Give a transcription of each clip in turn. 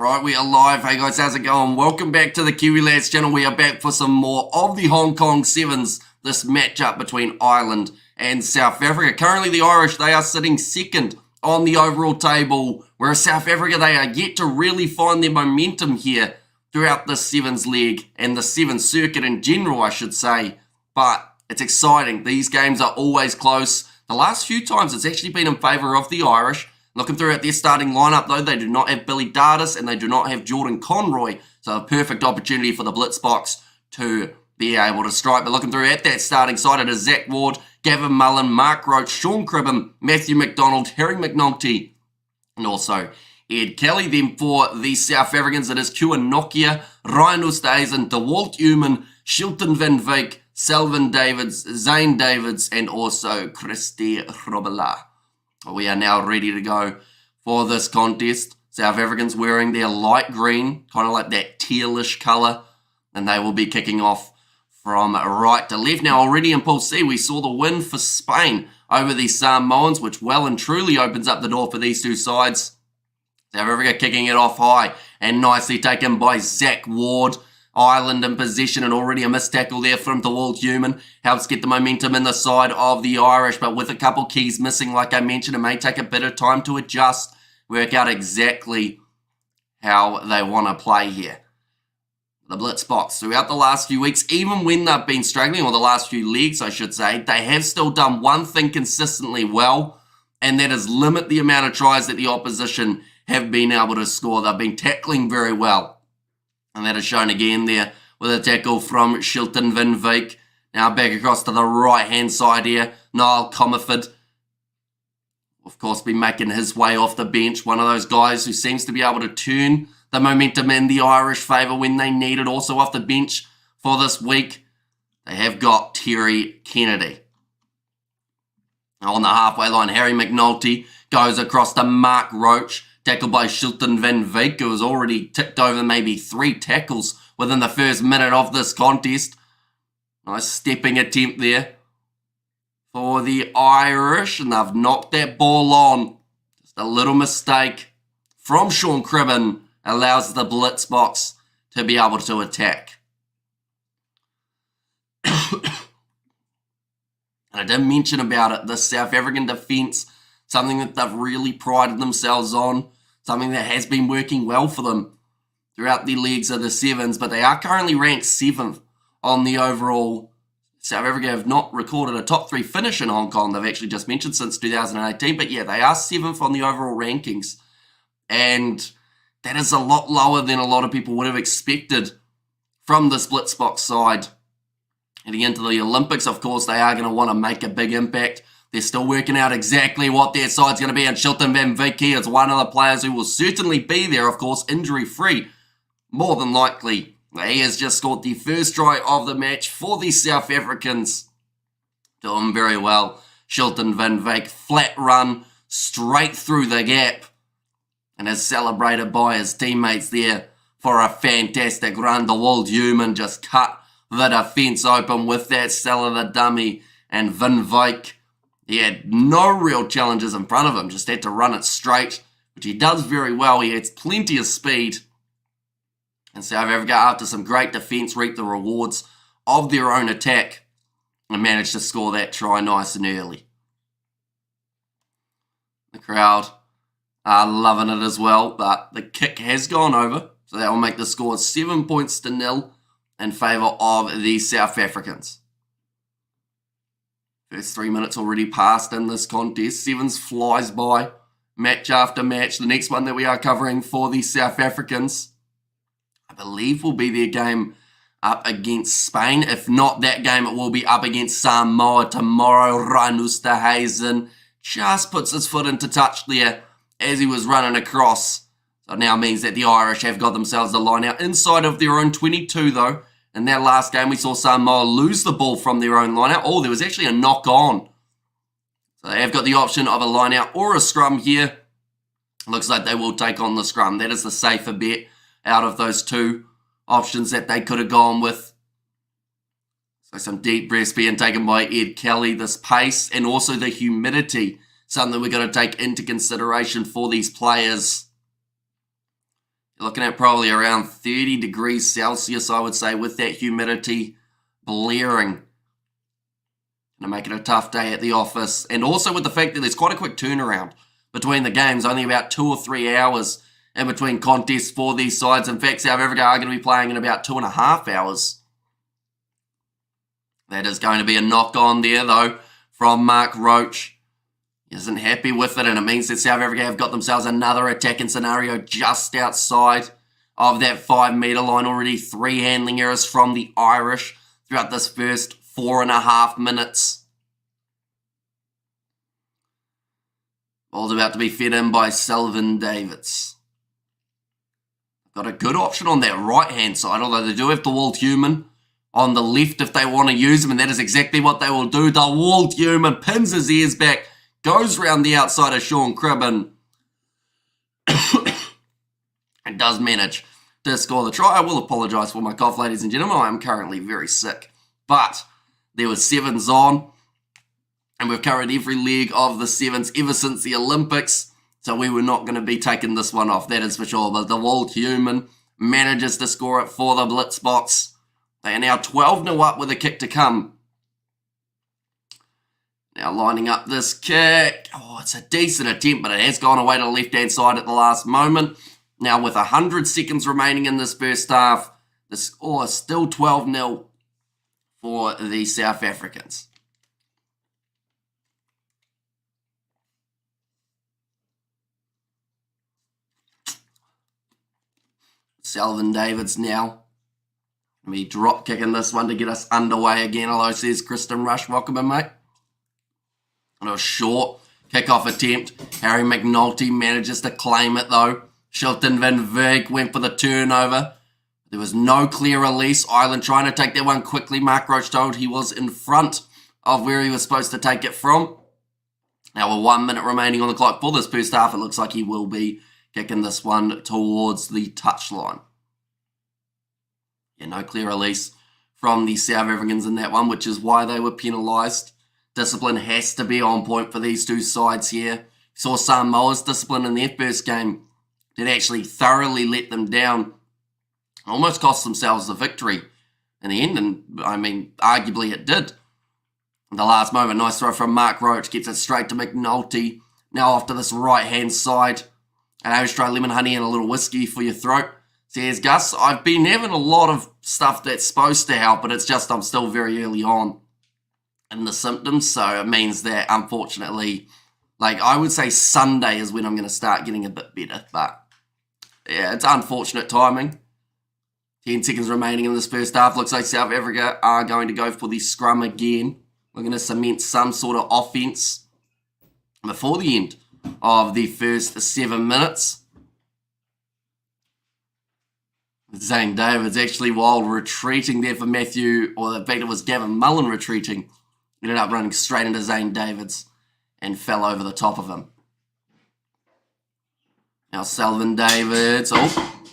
Right, we are live. Hey guys, how's it going? Welcome back to the Kiwi Lads channel. We are back for some more of the Hong Kong Sevens, this matchup between Ireland and South Africa. Currently the Irish, they are sitting second on the overall table, whereas South Africa, they are yet to really find their momentum here throughout the Sevens leg and the Sevens circuit in general, I should say. But it's exciting. These games are always close. The last few times it's actually been in favour of the Irish. Looking through at their starting lineup, though, they do not have Billy Dardis and they do not have Jordan Conroy. So a perfect opportunity for the Blitzboks to be able to strike. But looking through at that starting side, it is Zach Ward, Gavin Mullen, Mark Roach, Sean Cribben, Matthew McDonald, Harry McNulty, and also Ed Kelly. Then for the South Africans, it is Kua Nokia, Ryan Oosthuizen, DeWalt Uman, Shilton van Wyk, Selvin Davids, Zane Davids, and also Christy Robela. We are now ready to go for this contest. South Africans wearing their light green, kind of like that tealish colour, and they will be kicking off from right to left. Now already in Pool C, we saw the win for Spain over the Samoans, which well and truly opens up the door for these two sides. South Africa kicking it off high and nicely taken by Zach Ward. Ireland in possession, and already a missed tackle there from DeWalt Uman helps get the momentum in the side of the Irish, but with a couple keys missing, like I mentioned, it may take a bit of time to adjust, work out exactly how they want to play here. The Blitzboks, throughout the last few weeks, even when they've been struggling, or the last few leagues I should say, they have still done one thing consistently well, and that is limit the amount of tries that the opposition have been able to score. They've been tackling very well. And that is shown again there with a tackle from Shilton van Wyk. Now back across to the right-hand side here. Niall Comerford, of course, been making his way off the bench. One of those guys who seems to be able to turn the momentum in the Irish favour when they need it. Also off the bench for this week, they have got Terry Kennedy. Now on the halfway line, Harry McNulty goes across to Mark Roach. Tackled by Shilton van Wyk, who has already ticked over maybe 3 tackles within the first minute of this contest. Nice stepping attempt there for the Irish, and they've knocked that ball on. Just a little mistake from Sean Cribben allows the Blitzboks to be able to attack. And I did mention about it, the South African defence, something that they've really prided themselves on, something that has been working well for them throughout the leagues of the Sevens, but they are currently ranked 7th on the overall. South Africa have not recorded a top 3 finish in Hong Kong, they've actually just mentioned, since 2018, but yeah, they are 7th on the overall rankings, and that is a lot lower than a lot of people would have expected from the Blitzboks side. Heading into the Olympics, of course, they are going to want to make a big impact. They're still working out exactly what their side's going to be, and Shilton van Wyk is one of the players who will certainly be there, of course, injury-free, more than likely. He has just scored the first try of the match for the South Africans. Doing very well. Shilton van Wyk, flat run, straight through the gap, and is celebrated by his teammates there for a fantastic run. DeWalt Uman just cut the defence open with that cellular dummy, and Van Wyk, he had no real challenges in front of him, just had to run it straight, which he does very well. He has plenty of speed. And South Africa, after some great defence, reaped the rewards of their own attack and managed to score that try nice and early. The crowd are loving it as well, but the kick has gone over, so that will make the score 7 points to 0 in favour of the South Africans. First 3 minutes already passed in this contest. Sevens flies by, match after match. The next one that we are covering for the South Africans, I believe, will be their game up against Spain. If not that game, it will be up against Samoa tomorrow. Ryan Oosthuizen just puts his foot into touch there as he was running across. So it now means that the Irish have got themselves a line out inside of their own 22, though. In that last game, we saw Samoa lose the ball from their own line-out. Oh, there was actually a knock-on. So they have got the option of a line-out or a scrum here. Looks like they will take on the scrum. That is the safer bet out of those two options that they could have gone with. So some deep breaths being taken by Ed Kelly. This pace and also the humidity, something we're going to take into consideration for these players. You're looking at probably around 30 degrees Celsius, I would say, with that humidity blaring. Going to make it a tough day at the office. And also with the fact that there's quite a quick turnaround between the games, only about 2 or 3 hours in between contests for these sides. In fact, South Africa are going to be playing in about 2.5 hours. That is going to be a knock-on there, though, from Mark Roach. He isn't happy with it, and it means that South Africa have got themselves another attacking scenario just outside of that 5-metre line. Already 3 handling errors from the Irish throughout this first 4.5 minutes. Ball's about to be fed in by Sylvan Davids. Got a good option on that right-hand side, although they do have the walled human on the left if they want to use him, and that is exactly what they will do. The walled human pins his ears back, goes round the outside of Sean Cribben, and does manage to score the try. I will apologise for my cough, ladies and gentlemen. I am currently very sick. But there was sevens on, and we've covered every leg of the sevens ever since the Olympics. So we were not going to be taking this one off, that is for sure. But the walled human manages to score it for the Blitzboks. They are now 12-0 up with a kick to come. Now lining up this kick. Oh, it's a decent attempt, but it has gone away to the left-hand side at the last moment. Now with 100 seconds remaining in this first half, the score is still 12-0 for the South Africans. Sylvan Davids now. Me drop kicking this one to get us underway again. Hello, says Kristen Rush. Welcome in, mate. And a short kick-off attempt. Harry McNulty manages to claim it, though. Shilton Van Veek went for the turnover. There was no clear release. Ireland trying to take that one quickly. Mark Roach told he was in front of where he was supposed to take it from. Now, with 1 minute remaining on the clock for this first half, it looks like he will be kicking this one towards the touchline. Yeah, no clear release from the South Africans in that one, which is why they were penalised. Discipline has to be on point for these two sides here. Saw Samoa's discipline in their first game did actually thoroughly let them down. Almost cost themselves the victory in the end, and I mean, arguably it did. In the last moment, nice throw from Mark Roach, gets it straight to McNulty. Now off to this right-hand side. And I was trying lemon honey and a little whiskey for your throat. Says Gus, I've been having a lot of stuff that's supposed to help, but it's just I'm still very early on in the symptoms. So it means that, unfortunately, like I would say Sunday is when I'm going to start getting a bit better. But yeah, it's unfortunate timing. 10 seconds remaining in this first half. Looks like South Africa are going to go for the scrum again. We're going to cement some sort of offense before the end of the first 7 minutes. Zane Davids actually, while retreating there for Matthew, or in fact it was Gavin Mullen retreating, ended up running straight into Zane Davids and fell over the top of him. Now Sylvan Davids, oh,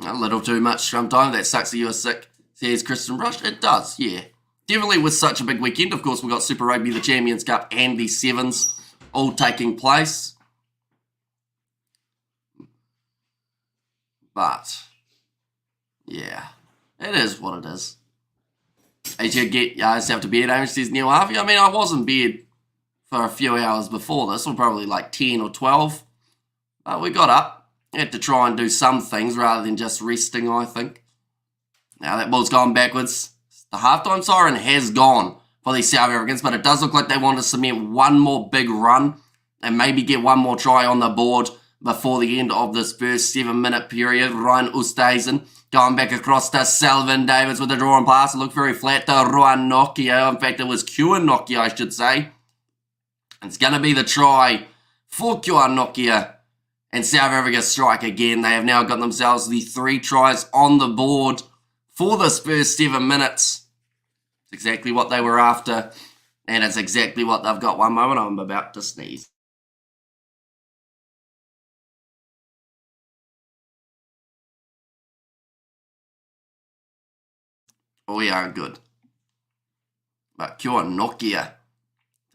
a little too much scrum time. That sucks that you were sick, says Kristen Rush. It does, yeah. Definitely with such a big weekend. Of course, we've got Super Rugby, the Champions Cup, and the Sevens all taking place. But, yeah, it is what it is. As you get yourself to bed, Amish says Neil Harvey. I mean, I was in bed for a few hours before this, or probably like 10 or 12. But we got up. Had to try and do some things rather than just resting, I think. Now that ball's gone backwards. The halftime siren has gone for the South Africans, but it does look like they want to cement one more big run and maybe get one more try on the board before the end of this first 7-minute period. Ryan Oosthuizen going back across to Sylvan Davids with the draw and pass. It looked very flat to Ruan Nokia. In fact, it was Kieran Nokia, I should say. It's going to be the try for Kieran Nokia. And South Africa strike again. They have now got themselves the 3 tries on the board for this first 7 minutes. It's exactly what they were after. And it's exactly what they've got. One moment, I'm about to sneeze. We are good. But Kieran Nokia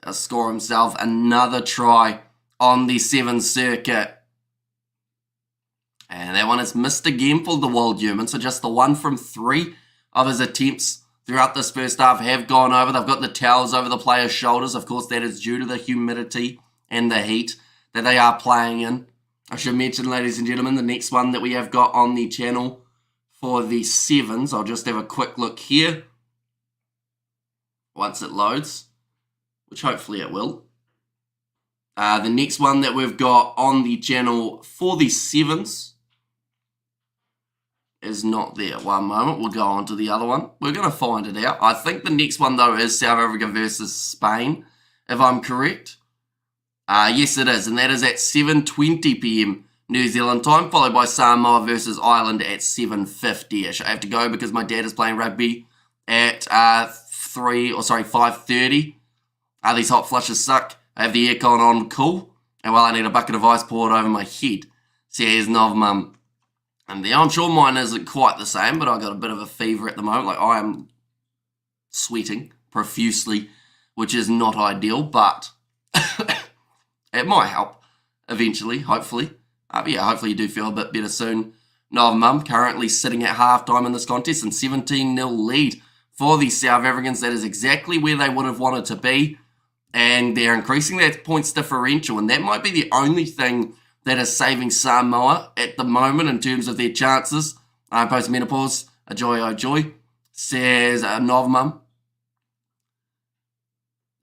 does score himself another try on the 7 circuit. And that one is missed again for the World Human. So just the 1 from 3 of his attempts throughout this first half have gone over. They've got the towels over the players' shoulders. Of course, that is due to the humidity and the heat that they are playing in. I should mention, ladies and gentlemen, the next one that we have got on the channel for the Sevens. I'll just have a quick look here once it loads, which hopefully it will. The next one that we've got on the channel for the Sevens is not there. One moment, we'll go on to the other one. We're going to find it out. I think the next one, though, is South Africa versus Spain, if I'm correct. Yes, it is, and that is at 7:20 p.m. New Zealand time, followed by Samoa versus Ireland at 7:50ish. I have to go because my dad is playing rugby at 5:30. These hot flushes suck. I have the aircon on cool, and while I need a bucket of ice poured over my head, says Nov Mum. And I'm sure mine isn't quite the same, but I got a bit of a fever at the moment. Like, I am sweating profusely, which is not ideal, but it might help eventually, hopefully. But yeah, hopefully you do feel a bit better soon. Nov Mum currently sitting at halftime in this contest and 17-0 lead for the South Africans. That is exactly where they would have wanted to be. And they're increasing their points differential. And that might be the only thing that is saving Samoa at the moment in terms of their chances. Post-menopause, a joy, oh joy, says Nov Mum.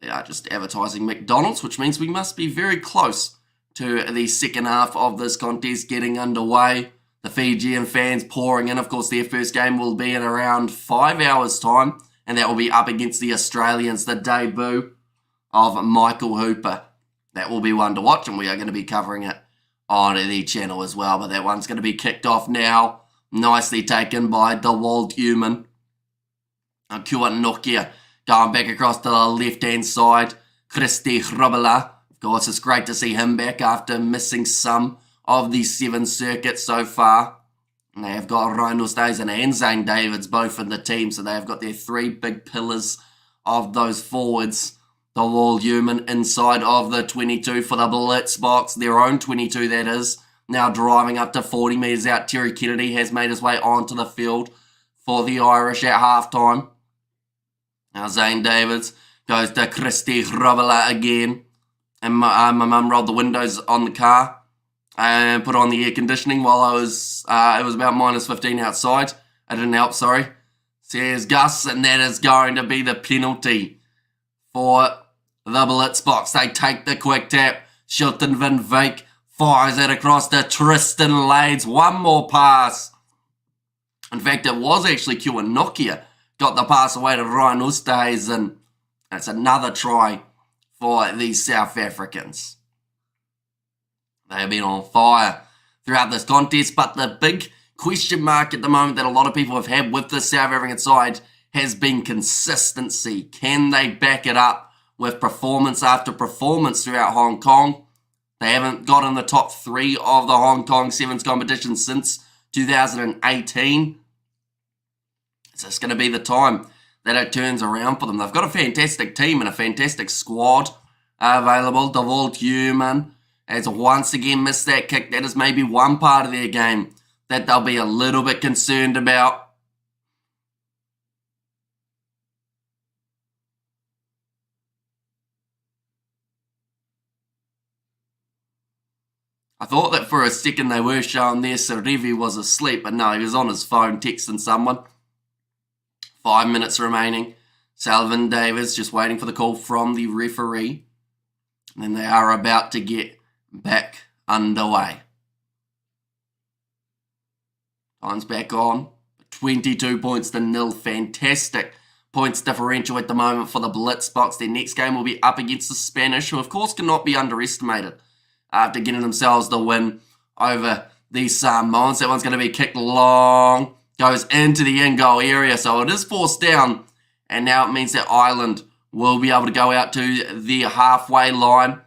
They are just advertising McDonald's, which means we must be very close to the second half of this contest getting underway. The Fijian fans pouring in. Of course, their first game will be in around 5 hours' time, and that will be up against the Australians, the debut of Michael Hooper. That will be one to watch, and we are going to be covering it on the channel as well. But that one's going to be kicked off now. Nicely taken by the World Human. Kua Nokia going back across to the left-hand side. Christy Hrobela. Of course, it's great to see him back after missing some of the 7 circuits so far. And they have got Ryan Oosthuizen and Zane Davids both in the team. So they have got their 3 big pillars of those forwards. The World Human inside of the 22 for the Blitzboks, their own 22 that is. Now driving up to 40 metres out, Terry Kennedy has made his way onto the field for the Irish at halftime. Now Zane Davids goes to Christy Hrobela again. And my mum rolled the windows on the car and put on the air conditioning while it was about -15 outside. It didn't help, sorry. Says Gus, and that is going to be the penalty for the Blitzboks. They take the quick tap. Shilton Van Wyk fires it across to Tristan Lades. One more pass. In fact, it was actually Kua Nokia got the pass away to Ryan Oosthuizen. That's another try for the South Africans. They have been on fire throughout this contest, but the big question mark at the moment that a lot of people have had with the South African side has been consistency. Can they back it up with performance after performance throughout Hong Kong? They haven't got in the top 3 of the Hong Kong Sevens competition since 2018. It's just going to be the time that it turns around for them. They've got a fantastic team and a fantastic squad available. The World Human has once again missed that kick. That is maybe one part of their game that they'll be a little bit concerned about. I thought that for a second they were showing there Sarivi was asleep, but no, he was on his phone texting someone. 5 minutes remaining. Salvin Davis just waiting for the call from the referee. And then they are about to get back underway. Time's back on. 22 points to 0. Fantastic points differential at the moment for the Blitzboks. Their next game will be up against the Spanish, who of course cannot be underestimated after getting themselves the win over the Samoans. That one's going to be kicked long. Goes into the in-goal area, so it is forced down. And now it means that Ireland will be able to go out to the halfway line,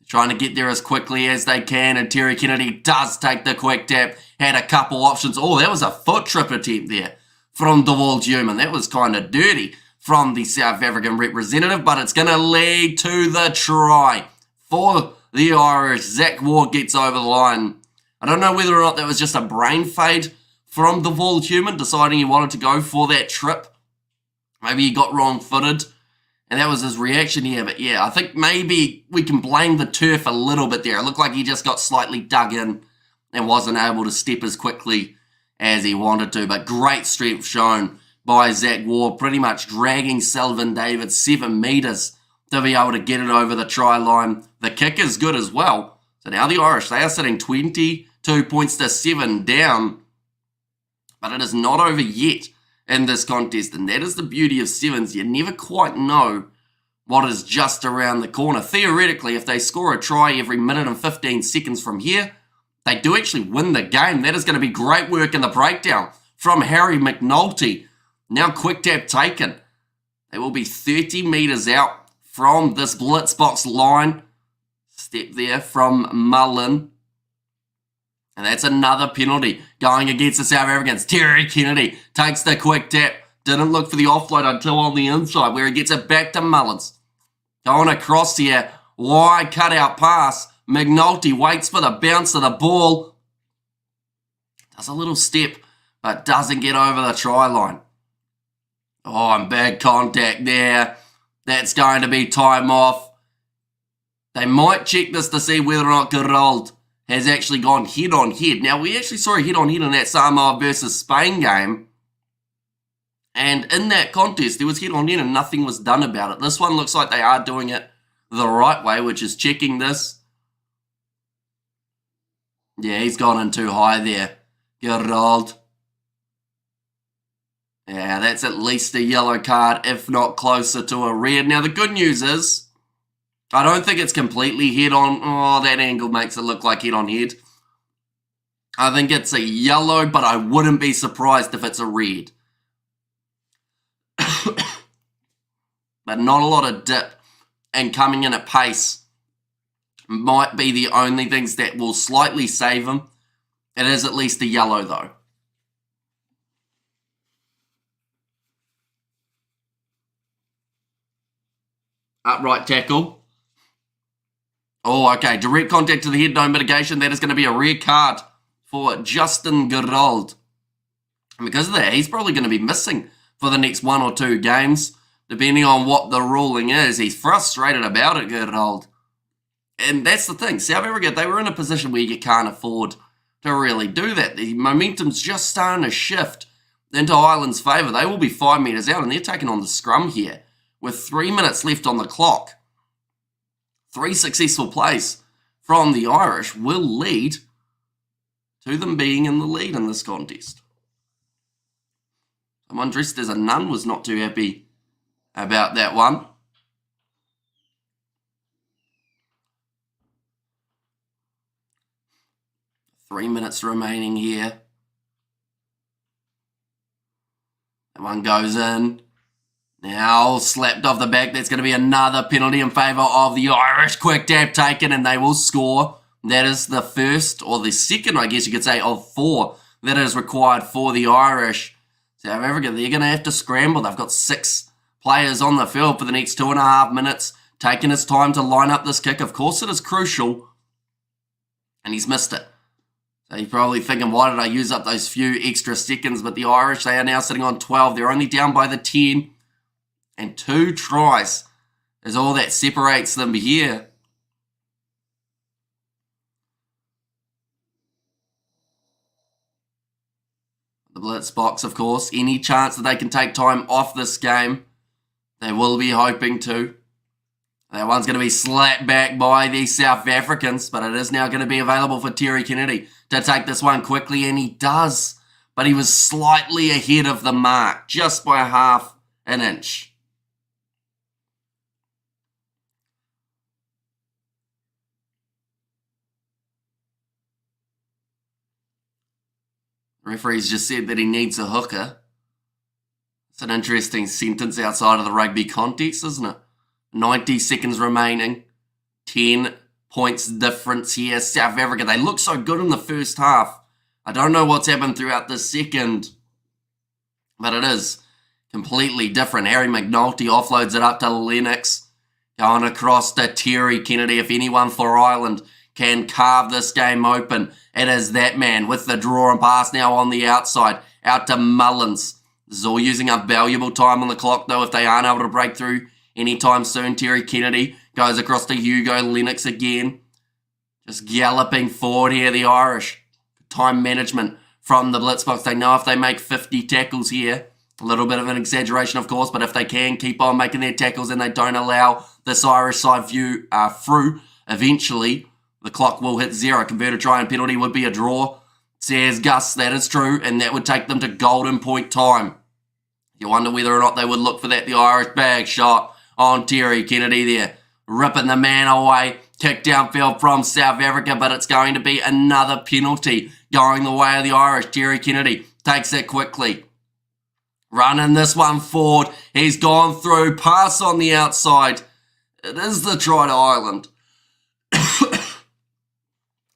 trying to get there as quickly as they can. And Terry Kennedy does take the quick tap. Had a couple options. Oh, that was a foot trip attempt there from the World Human. That was kind of dirty from the South African representative, but it's going to lead to the try for the Irish. Zach Ward gets over the line I don't know whether or not that was just a brain fade from the Vol human deciding he wanted to go for that trip. Maybe he got wrong-footed, and that was his reaction here. But yeah, I think maybe we can blame the turf a little bit there. It looked like he just got slightly dug in and wasn't able to step as quickly as he wanted to. But great strength shown by Zach Ward, pretty much dragging Sylvan David 7 metres to be able to get it over the try line. The kick is good as well. So now the Irish, they are sitting 22 points to 7 down. But it is not over yet in this contest. And that is the beauty of sevens. You never quite know what is just around the corner. Theoretically, if they score a try every minute and 15 seconds from here, they do actually win the game. That is going to be great work in the breakdown from Harry McNulty. Now quick tap taken. They will be 30 metres out from this Blitzboks line. Step there from Mullen. And that's another penalty going against the South Africans. Terry Kennedy takes the quick tap. Didn't look for the offload until on the inside where he gets it back to Mullins. Going across here. Wide cutout pass. McNulty waits for the bounce of the ball. Does a little step, but doesn't get over the try line. Oh, and bad contact there. That's going to be time off. They might check this to see whether or not Gerald has actually gone head on head. Now, we actually saw a head on head in that Samoa versus Spain game. And in that contest, there was head on head and nothing was done about it. This one looks like they are doing it the right way, which is checking this. Yeah, he's gone in too high there. Gerald. Yeah, that's at least a yellow card, if not closer to a red. Now, the good news is, I don't think it's completely head on. Oh, that angle makes it look like head on head. I think it's a yellow, but I wouldn't be surprised if it's a red. But not a lot of dip and coming in at pace might be the only things that will slightly save him. It is at least a yellow, though. Upright tackle. Oh, okay. Direct contact to the head, no mitigation. That is going to be a rare card for Justin Gerald. And because of that, he's probably going to be missing for the next 1 or 2 games, depending on what the ruling is. He's frustrated about it, Gerald. And that's the thing. South Africa, they were in a position where you can't afford to really do that. The momentum's just starting to shift into Ireland's favour. They will be 5 metres out, and they're taking on the scrum here with 3 minutes left on the clock. 3 successful plays from the Irish will lead to them being in the lead in this contest. Someone dressed as a nun was not too happy about that one. Three minutes remaining here. That one goes in. Now slapped off the back. That's going to be another penalty in favour of the Irish. Quick tap taken and they will score. That is the first, or the second, I guess you could say, of 4 that is required for the Irish. South Africa, they're going to have to scramble. They've got 6 players on the field for the next 2.5 minutes, taking his time to line up this kick. Of course, it is crucial, and he's missed it. So you're probably thinking, why did I use up those few extra seconds? But the Irish, they are now sitting on 12. They're only down by the 10, and 2 tries is all that separates them here. The Blitzboks, of course, any chance that they can take time off this game, they will be hoping to. That one's going to be slapped back by the South Africans, but it is now going to be available for Terry Kennedy to take this one quickly, and he does. But he was slightly ahead of the mark, just by half an inch. Referee's just said that he needs a hooker. It's an interesting sentence outside of the rugby context, isn't it? 90 seconds remaining. 10 points difference here. South Africa, they look so good in the first half. I don't know what's happened throughout the second, but it is completely different. Harry McNulty offloads it up to Lennox. Going across to Terry Kennedy. If anyone for Ireland can carve this game open, it is that man with the draw and pass now on the outside, out to Mullins. This is all using up valuable time on the clock, though, if they aren't able to break through anytime soon. Terry Kennedy goes across to Hugo Lennox again. Just galloping forward here, the Irish. Time management from the Blitzboks. They know if they make 50 tackles here, a little bit of an exaggeration, of course, but if they can keep on making their tackles and they don't allow this Irish side through, eventually the clock will hit 0. Converted try and penalty would be a draw. Says Gus, that is true, and that would take them to golden point time. You wonder whether or not they would look for that. The Irish bag shot on Terry Kennedy there, ripping the man away. Kick downfield from South Africa, but it's going to be another penalty going the way of the Irish. Terry Kennedy takes it quickly. Running this one forward. He's gone through. Pass on the outside. It is the try to Ireland.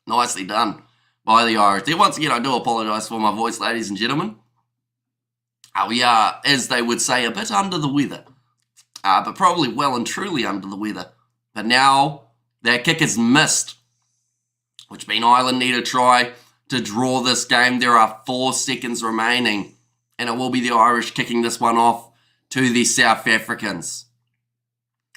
Nicely done by the Irish. Once again, I do apologise for my voice, ladies and gentlemen. We are, as they would say, a bit under the weather. But probably well and truly under the weather. But now their kick is missed, which means Ireland need a try to draw this game. There are 4 seconds remaining, and it will be the Irish kicking this one off to the South Africans.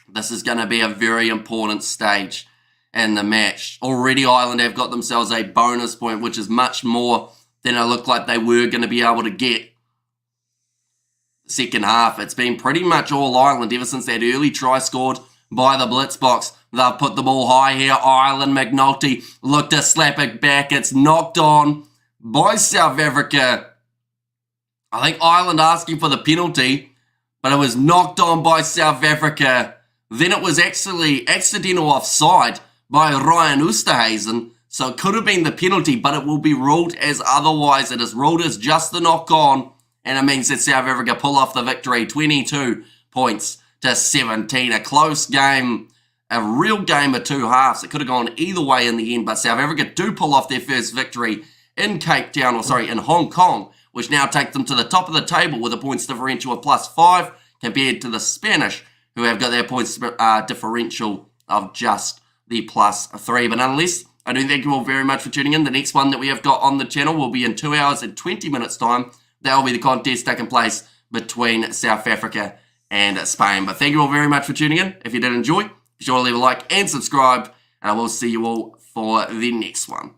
This is going to be a very important stage in the match. Already Ireland have got themselves a bonus point, which is much more than it looked like they were going to be able to get. Second half, it's been pretty much all Ireland ever since that early try scored by the Blitzboks. They've put the ball high here. Ireland, McNulty look to slap it back. It's knocked on by South Africa. I think Ireland asking for the penalty, but it was knocked on by South Africa. Then it was actually accidental offside by Ryan Oosterhuizen, so it could have been the penalty, but it will be ruled as otherwise. It is ruled as just the knock on, and it means that South Africa pull off the victory, 22 points to 17. A close game, a real game of 2 halves. It could have gone either way in the end, but South Africa do pull off their first victory in in Hong Kong, which now take them to the top of the table with a points differential of +5 compared to the Spanish, who have got their points differential of just the +3. But nonetheless, I do thank you all very much for tuning in. The next one that we have got on the channel will be in 2 hours and 20 minutes time. That will be the contest taking place between South Africa and Spain. But thank you all very much for tuning in. If you did enjoy, be sure to leave a like and subscribe, and I will see you all for the next one.